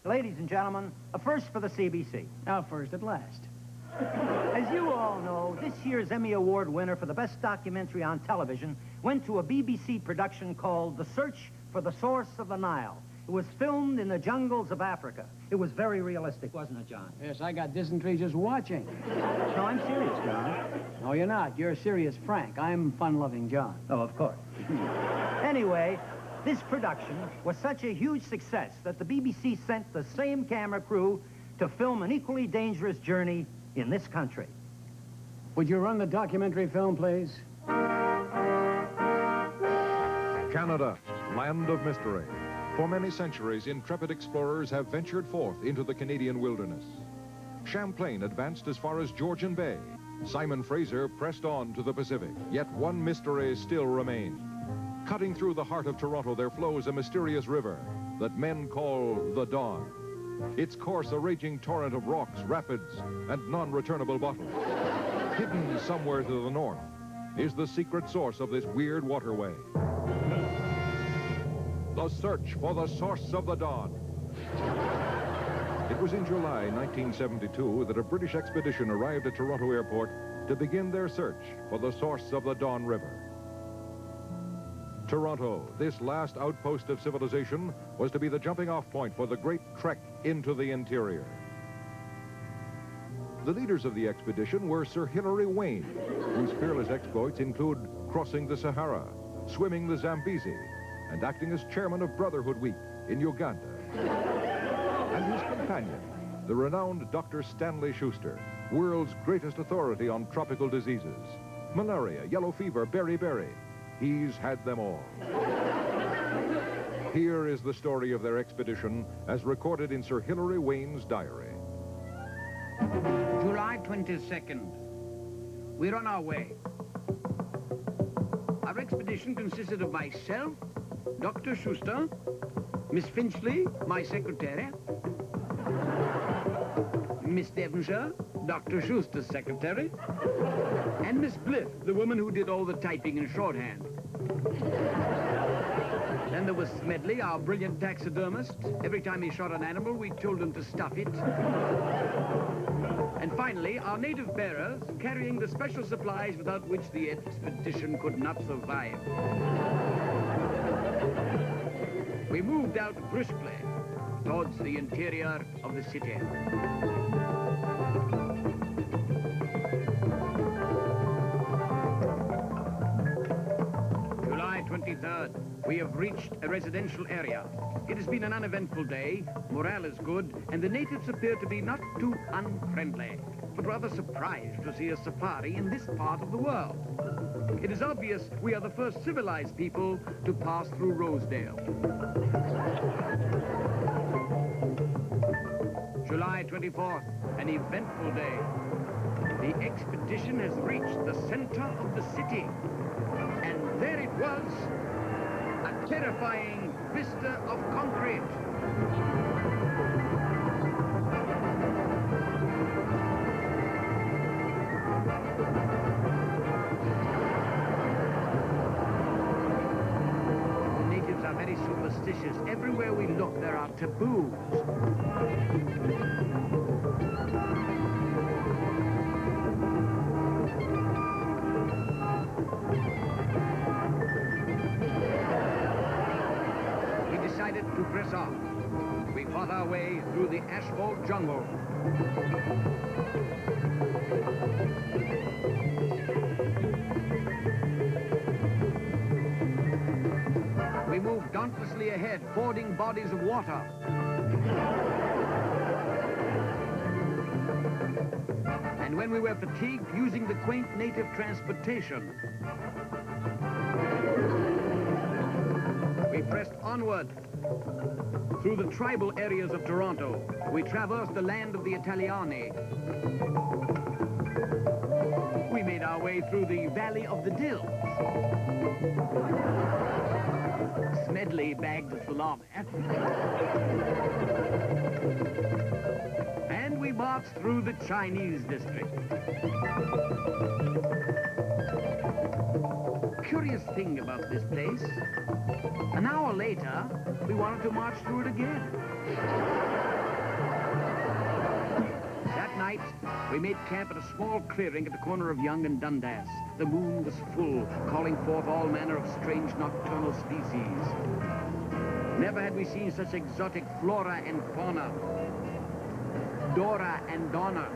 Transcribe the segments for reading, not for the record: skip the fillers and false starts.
Ladies and gentlemen, a first for the CBC. Now first at last. As you all know, this year's Emmy Award winner for the best documentary on television went to a BBC production called The Search for the Source of the Nile. It was filmed in the jungles of Africa. It was very realistic, wasn't it, John? Yes, I got dysentery just watching. No, I'm serious, John. No, you're not. You're serious Frank. I'm fun-loving John. Oh, of course. Anyway, this production was such a huge success that the BBC sent the same camera crew to film an equally dangerous journey in this country. Would you run the documentary film, please? Canada, land of mystery. For many centuries, intrepid explorers have ventured forth into the Canadian wilderness. Champlain advanced as far as Georgian Bay. Simon Fraser pressed on to the Pacific. Yet one mystery still remained. Cutting through the heart of Toronto, there flows a mysterious river that men call the Don. Its course a raging torrent of rocks, rapids, and non-returnable bottles. Hidden somewhere to the north is the secret source of this weird waterway. The search for the source of the Don. It was in July 1972 that a British expedition arrived at Toronto Airport to begin their search for the source of the Don River. Toronto, this last outpost of civilization, was to be the jumping-off point for the great trek into the interior. The leaders of the expedition were Sir Hilary Wayne, whose fearless exploits include crossing the Sahara, swimming the Zambezi, and acting as chairman of Brotherhood Week in Uganda. And his companion, the renowned Dr. Stanley Shuster, world's greatest authority on tropical diseases. Malaria, yellow fever, beriberi. He's had them all. Here is the story of their expedition as recorded in Sir Hilary Wayne's diary. July 22nd. We're on our way. Our expedition consisted of myself, Dr. Shuster, Miss Finchley, my secretary, Miss Devonshire, Dr. Schuster's secretary, and Miss Bliff, the woman who did all the typing in shorthand. Then there was Smedley, our brilliant taxidermist. Every time he shot an animal, we told him to stuff it. And finally, our native bearers, carrying the special supplies without which the expedition could not survive. We moved out briskly towards the interior of the city. July 23rd. We have reached a residential area. It has been an uneventful day, morale is good, and the natives appear to be not too unfriendly, but rather surprised to see a safari in this part of the world. It is obvious we are the first civilized people to pass through Rosedale. July 24th, an eventful day. The expedition has reached the center of the city, and there it was, a terrifying vista of concrete. The natives are very superstitious. Everywhere we look, there are taboos. To press on. We fought our way through the asphalt jungle. We moved dauntlessly ahead, fording bodies of water. And when we were fatigued, using the quaint native transportation, we pressed onward through the tribal areas of Toronto. We traversed the land of the Italiani. We made our way through the Valley of the Dills. Smedley bagged the salami. And we marched through the Chinese district. Curious thing about this place, an hour later, we wanted to march through it again. night, we made camp at a small clearing at the corner of Young and Dundas. The moon was full, calling forth all manner of strange nocturnal species. Never had we seen such exotic flora and fauna. Dora and Donna.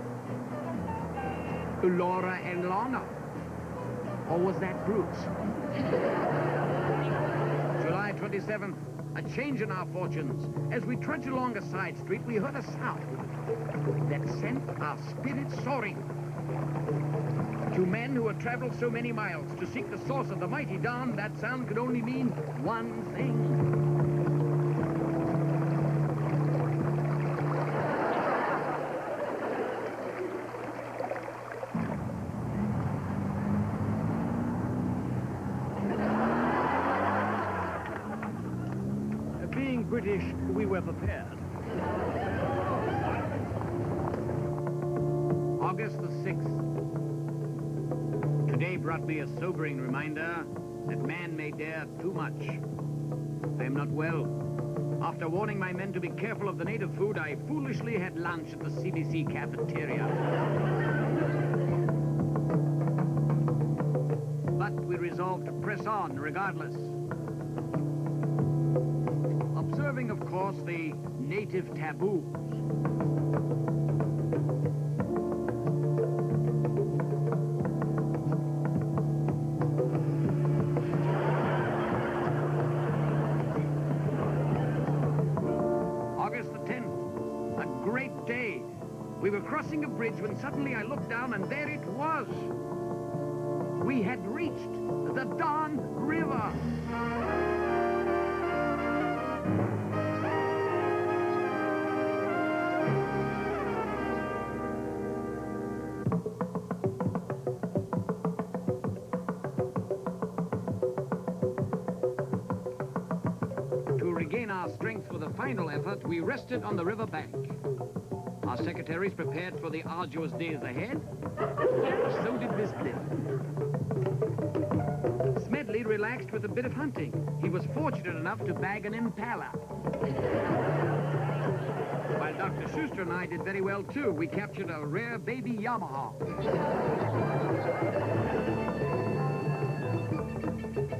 Laura and Lana. Or was that Bruce? July 27th, a change in our fortunes. As we trudged along a side street, we heard a sound that sent our spirits soaring. To men who had traveled so many miles to seek the source of the mighty Don, that sound could only mean one thing. Being British, we were prepared. August the 6th. Today brought me a sobering reminder that man may dare too much. I am not well. After warning my men to be careful of the native food, I foolishly had lunch at the CBC cafeteria. But we resolved to press on regardless. Observing, of course, the native taboos. August the 10th, a great day. We were crossing a bridge when suddenly I looked down and there it was. We had reached the Don River. To regain our strength for the final effort, we rested on the river bank. Our secretaries prepared for the arduous days ahead. So did Miss Bliss. Smedley relaxed with a bit of hunting. He was fortunate enough to bag an impala. While Dr. Shuster and I did very well, too. We captured a rare baby Yamaha.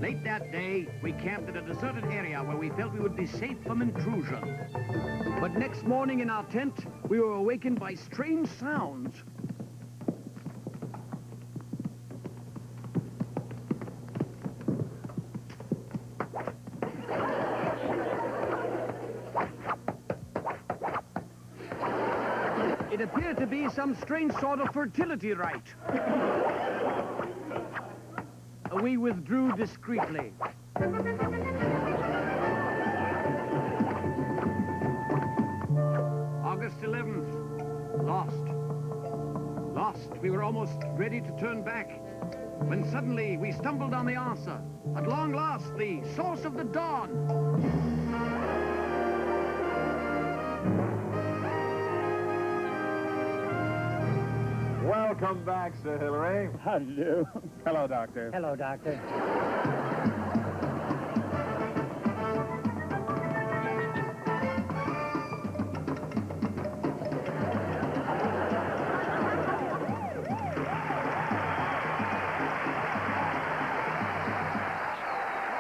Late that day, we camped at a deserted area where we felt we would be safe from intrusion. But next morning in our tent, we were awakened by strange sounds. It appeared to be some strange sort of fertility rite. We withdrew discreetly. August 11th. Lost. Lost. We were almost ready to turn back when suddenly we stumbled on the answer. At long last, the source of the dawn. Welcome back, Sir Hilary. How do you do? Hello, Doctor. Hello, Doctor.